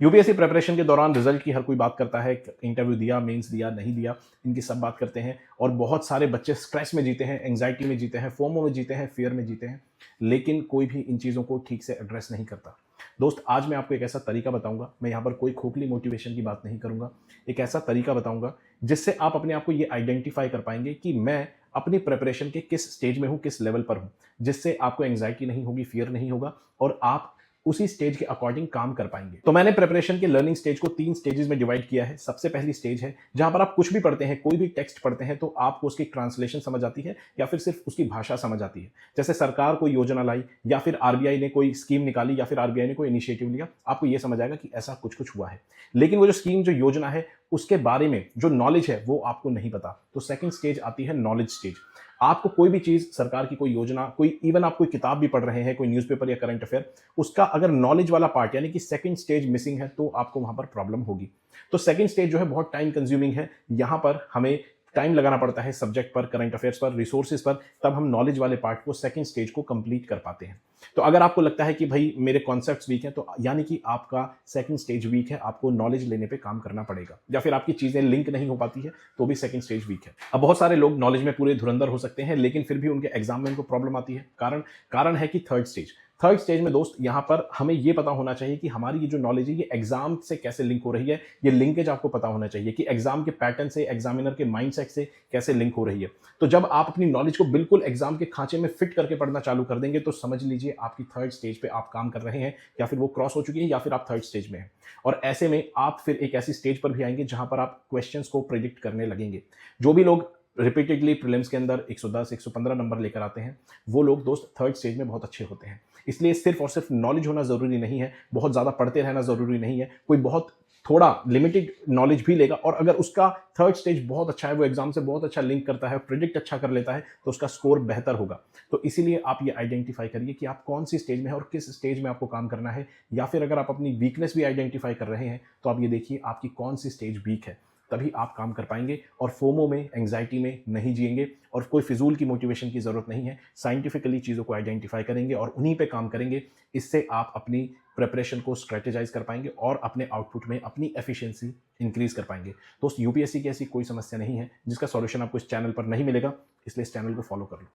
UPSC preparation के दौरान result की हर कोई बात करता है, इंटरव्यू दिया, मेंस दिया, नहीं दिया, इनकी सब बात करते हैं। और बहुत सारे बच्चे स्ट्रेस में जीते हैं, एंग्जाइटी में जीते हैं, फोमो में जीते हैं, फियर में जीते हैं, लेकिन कोई भी इन चीज़ों को ठीक से एड्रेस नहीं करता। दोस्त, आज मैं आपको एक ऐसा तरीका बताऊंगा, मैं यहाँ पर कोई खोखली मोटिवेशन की बात नहीं करूंगा। एक ऐसा तरीका बताऊंगा जिससे आप अपने आप को ये आइडेंटिफाई कर पाएंगे कि मैं अपनी प्रिपरेशन के किस स्टेज में हूँ, किस लेवल पर हूँ, जिससे आपको एंग्जाइटी नहीं होगी, फियर नहीं होगा और आप उसी स्टेज के अकॉर्डिंग काम कर पाएंगे। तो मैंने प्रिपरेशन के लर्निंग स्टेज को 3 स्टेजेस में डिवाइड किया है। सबसे पहली स्टेज है जहां पर आप कुछ भी पढ़ते हैं, कोई भी टेक्स्ट पढ़ते हैं तो आपको उसकी ट्रांसलेशन समझ आती है या फिर सिर्फ उसकी भाषा समझ आती है। जैसे सरकार कोई योजना लाई या फिर आरबीआई ने कोई स्कीम निकाली या फिर आरबीआई ने कोई इनिशिएटिव लिया, आपको यह समझ आएगा कि ऐसा कुछ कुछ हुआ है। लेकिन वो जो स्कीम, जो योजना है, उसके बारे में जो नॉलेज है वो आपको नहीं पता। तो सेकंड स्टेज आती है नॉलेज स्टेज। आपको कोई भी चीज, सरकार की कोई योजना, कोई इवन आप कोई किताब भी पढ़ रहे हैं, कोई न्यूज़पेपर या करंट अफेयर, उसका अगर नॉलेज वाला पार्ट यानी कि सेकंड स्टेज मिसिंग है तो आपको वहां पर प्रॉब्लम होगी। तो सेकंड स्टेज जो है बहुत टाइम कंज्यूमिंग है। यहां पर हमें टाइम लगाना पड़ता है सब्जेक्ट पर, करंट अफेयर्स पर, रिसोर्सेज पर, तब हम नॉलेज वाले पार्ट को, सेकंड स्टेज को कंप्लीट कर पाते हैं। तो अगर आपको लगता है कि भाई मेरे कॉन्सेप्ट्स वीक हैं, तो यानी कि आपका सेकंड स्टेज वीक है, आपको नॉलेज लेने पे काम करना पड़ेगा। या फिर आपकी चीजें लिंक नहीं हो पाती है तो भी सेकंड स्टेज वीक है। अब बहुत सारे लोग नॉलेज में पूरे धुरंधर हो सकते हैं लेकिन फिर भी उनके एग्जाम में उनको प्रॉब्लम आती है। कारण है कि थर्ड स्टेज में दोस्त, यहां पर हमें यह पता होना चाहिए कि हमारी ये जो नॉलेज है ये एग्जाम से कैसे लिंक हो रही है। ये लिंकेज आपको पता होना चाहिए कि एग्जाम के पैटर्न से, एग्जामिनर के माइंडसेट से कैसे लिंक हो रही है। तो जब आप अपनी नॉलेज को बिल्कुल एग्जाम के खांचे में फिट करके पढ़ना चालू कर देंगे तो समझ लीजिए आपकी थर्ड स्टेज पे आप काम कर रहे हैं, या फिर वो क्रॉस हो चुकी है, या फिर आप थर्ड स्टेज में हैं। और ऐसे में आप फिर एक ऐसी स्टेज पर भी आएंगे जहां पर आप क्वेश्चंस को प्रिडिक्ट करने लगेंगे। जो भी लोग रिपीटेडली प्रीलिम्स के अंदर 110, 115 नंबर लेकर आते हैं, वो लोग दोस्त थर्ड स्टेज में बहुत अच्छे होते हैं। इसलिए सिर्फ और सिर्फ नॉलेज होना जरूरी नहीं है, बहुत ज्यादा पढ़ते रहना जरूरी नहीं है। कोई बहुत थोड़ा लिमिटेड नॉलेज भी लेगा और अगर उसका थर्ड स्टेज बहुत अच्छा है, वो एग्जाम से बहुत अच्छा लिंक करता है, प्रिडिक्ट अच्छा कर लेता है, तो उसका स्कोर बेहतर होगा। तो इसीलिए आप ये आइडेंटिफाई करिए कि आप कौन सी स्टेज में है और किस स्टेज में आपको काम करना है। या फिर अगर आप अपनी वीकनेस भी आइडेंटिफाई कर रहे हैं तो आप ये देखिए आपकी कौन सी स्टेज वीक है, तभी आप काम कर पाएंगे और फोमो में, एंग्जाइटी में नहीं जिएंगे। और कोई फिजूल की मोटिवेशन की जरूरत नहीं है। साइंटिफिकली चीज़ों को आइडेंटिफाई करेंगे और उन्हीं पे काम करेंगे। इससे आप अपनी प्रिपरेशन को स्ट्रेटेजाइज कर पाएंगे और अपने आउटपुट में अपनी एफिशिएंसी इंक्रीज कर पाएंगे। दोस्त, यूपीएससी की ऐसी कोई समस्या नहीं है जिसका सॉल्यूशन आपको इस चैनल पर नहीं मिलेगा, इसलिए इस चैनल को फॉलो कर लो।